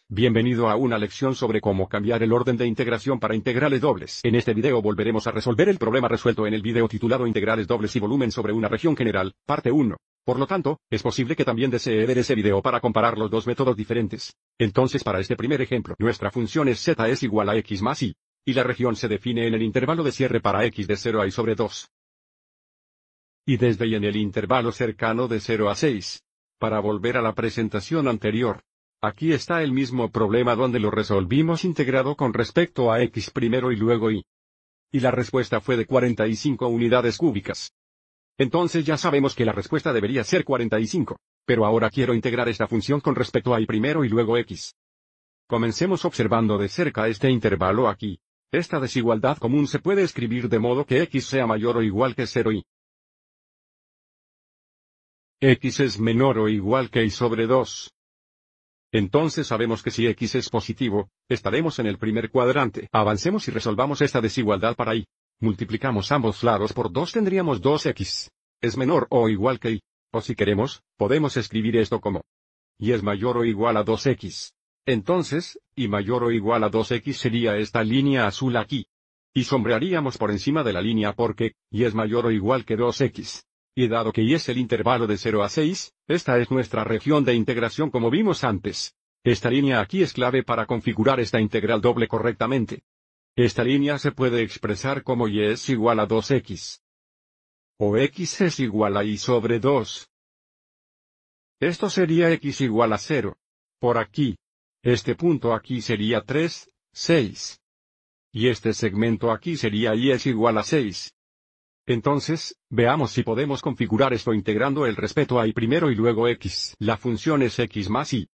Bienvenido a una lección sobre cómo cambiar el orden de integración para integrales dobles. En este video volveremos a resolver el problema resuelto en el video titulado Integrales dobles y volumen sobre una región general, parte 1. Por lo tanto, es posible que también desee ver ese video para comparar los dos métodos diferentes. Entonces para este primer ejemplo, nuestra función es z es igual a x más y la región se define en el intervalo de cierre para x de 0 a y sobre 2. Y desde y en el intervalo cercano de 0 a 6. Para volver a la presentación anterior. Aquí está el mismo problema donde lo resolvimos integrado con respecto a x primero y luego y. Y la respuesta fue de 45 unidades cúbicas. Entonces ya sabemos que la respuesta debería ser 45, pero ahora quiero integrar esta función con respecto a y primero y luego x. Comencemos observando de cerca este intervalo aquí. Esta desigualdad común se puede escribir de modo que x sea mayor o igual que 0 y x es menor o igual que y sobre 2. Entonces sabemos que si x es positivo, estaremos en el primer cuadrante. Avancemos y resolvamos esta desigualdad para y. Multiplicamos ambos lados por 2 tendríamos 2x. Es menor o igual que y. O si queremos, podemos escribir esto como y es mayor o igual a 2x. Entonces, y mayor o igual a 2x sería esta línea azul aquí. Y sombrearíamos por encima de la línea porque, y es mayor o igual que 2x. Y dado que y es el intervalo de 0 a 6, esta es nuestra región de integración como vimos antes. Esta línea aquí es clave para configurar esta integral doble correctamente. Esta línea se puede expresar como y es igual a 2x. O x es igual a y sobre 2. Esto sería x igual a 0. Por aquí. Este punto aquí sería 3, 6. Y este segmento aquí sería y es igual a 6. Entonces, veamos si podemos configurar esto integrando el respeto a y primero y luego x. La función es x más y.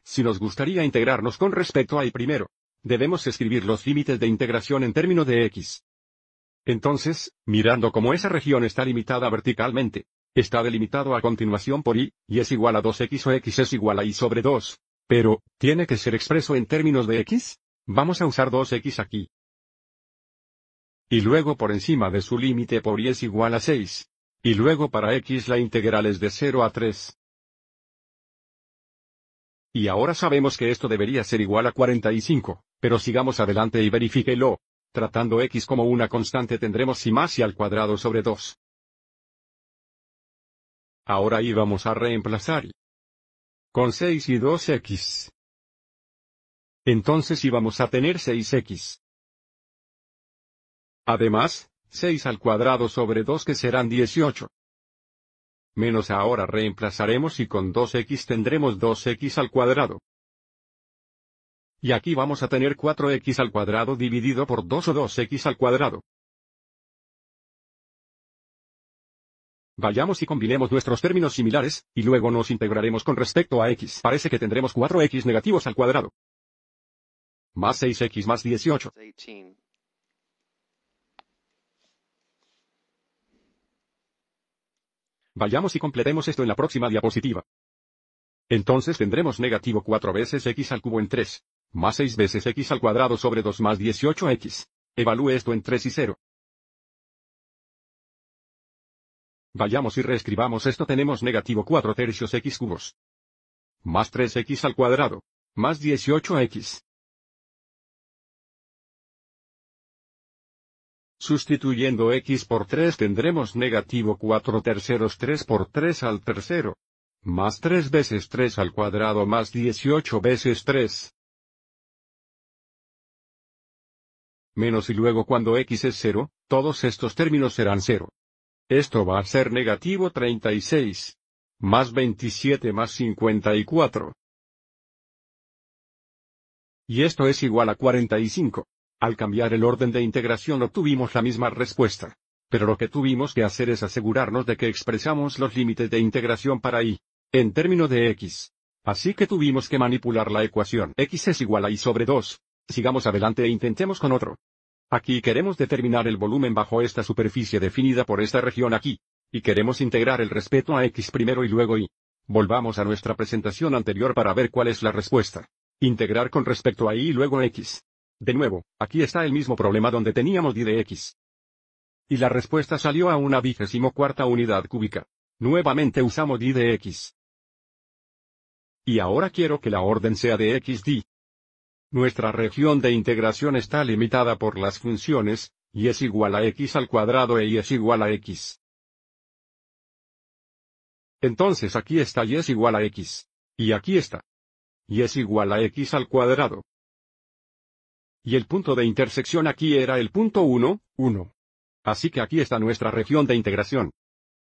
Si nos gustaría integrarnos con respecto a y primero, debemos escribir los límites de integración en términos de x. Entonces, mirando cómo esa región está limitada verticalmente, está delimitado a continuación por y es igual a 2x o x es igual a y sobre 2. Pero, ¿tiene que ser expreso en términos de x? Vamos a usar 2x aquí. Y luego por encima de su límite por y es igual a 6. Y luego para x la integral es de 0 a 3. Y ahora sabemos que esto debería ser igual a 45, pero sigamos adelante y verifíquelo. Tratando x como una constante tendremos y más y al cuadrado sobre 2. Ahora y vamos a reemplazar y. Con 6 y 2x. Entonces íbamos a tener 6x. Además, 6 al cuadrado sobre 2 que serán 18. Menos ahora reemplazaremos y con 2x tendremos 2x al cuadrado. Y aquí vamos a tener 4x al cuadrado dividido por 2 o 2x al cuadrado. Vayamos y combinemos nuestros términos similares, y luego nos integraremos con respecto a x. Parece que tendremos 4x negativos al cuadrado. Más 6x más 18. Vayamos y completemos esto en la próxima diapositiva. Entonces tendremos negativo 4 veces x al cubo en 3, más 6 veces x al cuadrado sobre 2 más 18x. Evalúe esto en 3 y 0. Vayamos y reescribamos esto tenemos negativo 4 tercios x cubos. Más 3x al cuadrado, más 18x. Sustituyendo x por 3 tendremos negativo 4 terceros 3 por 3 al tercero. Más 3 veces 3 al cuadrado más 18 veces 3. Menos y luego cuando x es 0, todos estos términos serán 0. Esto va a ser negativo 36. Más 27 más 54. Y esto es igual a 45. Al cambiar el orden de integración obtuvimos la misma respuesta. Pero lo que tuvimos que hacer es asegurarnos de que expresamos los límites de integración para y, en términos de x. Así que tuvimos que manipular la ecuación x es igual a y sobre 2. Sigamos adelante e intentemos con otro. Aquí queremos determinar el volumen bajo esta superficie definida por esta región aquí. Y queremos integrar el respeto a x primero y luego y. Volvamos a nuestra presentación anterior para ver cuál es la respuesta. Integrar con respecto a y luego x. De nuevo, aquí está el mismo problema donde teníamos y de x. Y la respuesta salió a una 24ª unidad cúbica. Nuevamente usamos y de x. Y ahora quiero que la orden sea de xd. Nuestra región de integración está limitada por las funciones, y es igual a x al cuadrado e y es igual a x. Entonces aquí está y es igual a x. Y aquí está. Y es igual a x al cuadrado. Y el punto de intersección aquí era el punto 1, 1. Así que aquí está nuestra región de integración.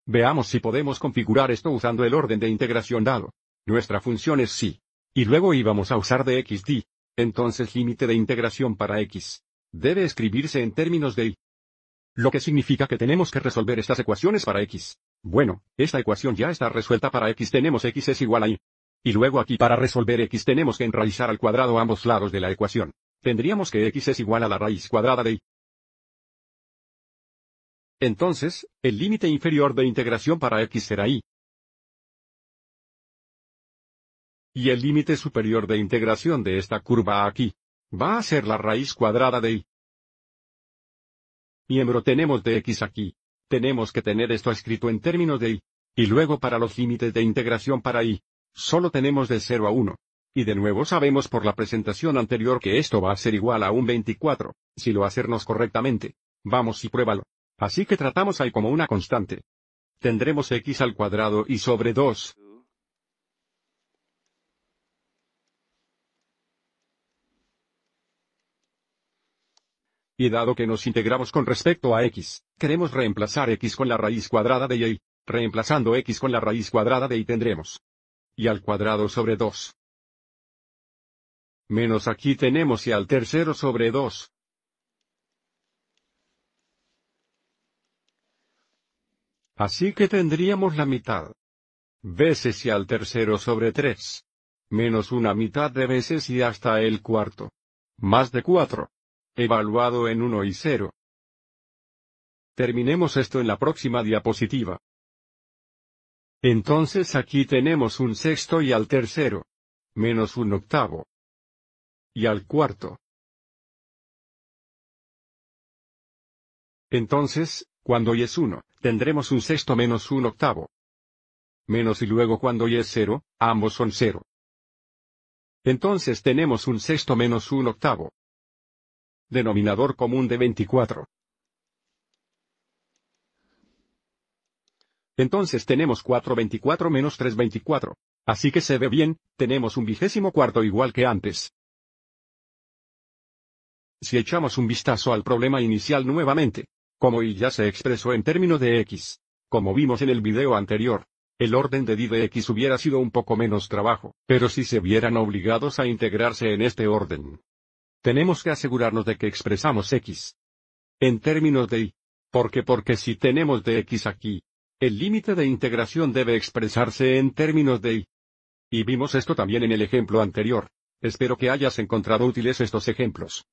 Veamos si podemos configurar esto usando el orden de integración dado. Nuestra función es sí. Y luego íbamos a usar de xd. Entonces límite de integración para x. Debe escribirse en términos de y. Lo que significa que tenemos que resolver estas ecuaciones para x. Bueno, esta ecuación ya está resuelta para x. Tenemos x es igual a y. Y luego aquí para resolver x tenemos que enraizar al cuadrado ambos lados de la ecuación. Tendríamos que x es igual a la raíz cuadrada de y. Entonces, el límite inferior de integración para x será y. Y el límite superior de integración de esta curva aquí va a ser la raíz cuadrada de y. Miembro tenemos de x aquí. Tenemos que tener esto escrito en términos de y. Y luego para los límites de integración para y, solo tenemos de 0 a 1. Y de nuevo sabemos por la presentación anterior que esto va a ser igual a un 24, si lo hacemos correctamente. Vamos y pruébalo. Así que tratamos a y como una constante. Tendremos x al cuadrado y sobre 2. Y dado que nos integramos con respecto a x, queremos reemplazar x con la raíz cuadrada de y. Reemplazando x con la raíz cuadrada de y tendremos y al cuadrado sobre 2. Menos aquí tenemos y al tercero sobre 2. Así que tendríamos la mitad. Veces y al tercero sobre 3. Menos una mitad de veces y hasta el cuarto. Más de 4. Evaluado en 1 y 0. Terminemos esto en la próxima diapositiva. Entonces aquí tenemos un sexto y al tercero. Menos un octavo. Y al cuarto. Entonces, cuando y es 1, tendremos un sexto menos un octavo. Menos y luego cuando y es 0, ambos son 0. Entonces tenemos un sexto menos un octavo. Denominador común de 24. Entonces tenemos 4/24 menos 3/24. Así que se ve bien, tenemos un 24 igual que antes. Si echamos un vistazo al problema inicial nuevamente, como y ya se expresó en términos de x, como vimos en el video anterior, el orden de d de x hubiera sido un poco menos trabajo, pero si se vieran obligados a integrarse en este orden, tenemos que asegurarnos de que expresamos x en términos de y. Porque si tenemos de x aquí, el límite de integración debe expresarse en términos de y. Y vimos esto también en el ejemplo anterior. Espero que hayas encontrado útiles estos ejemplos.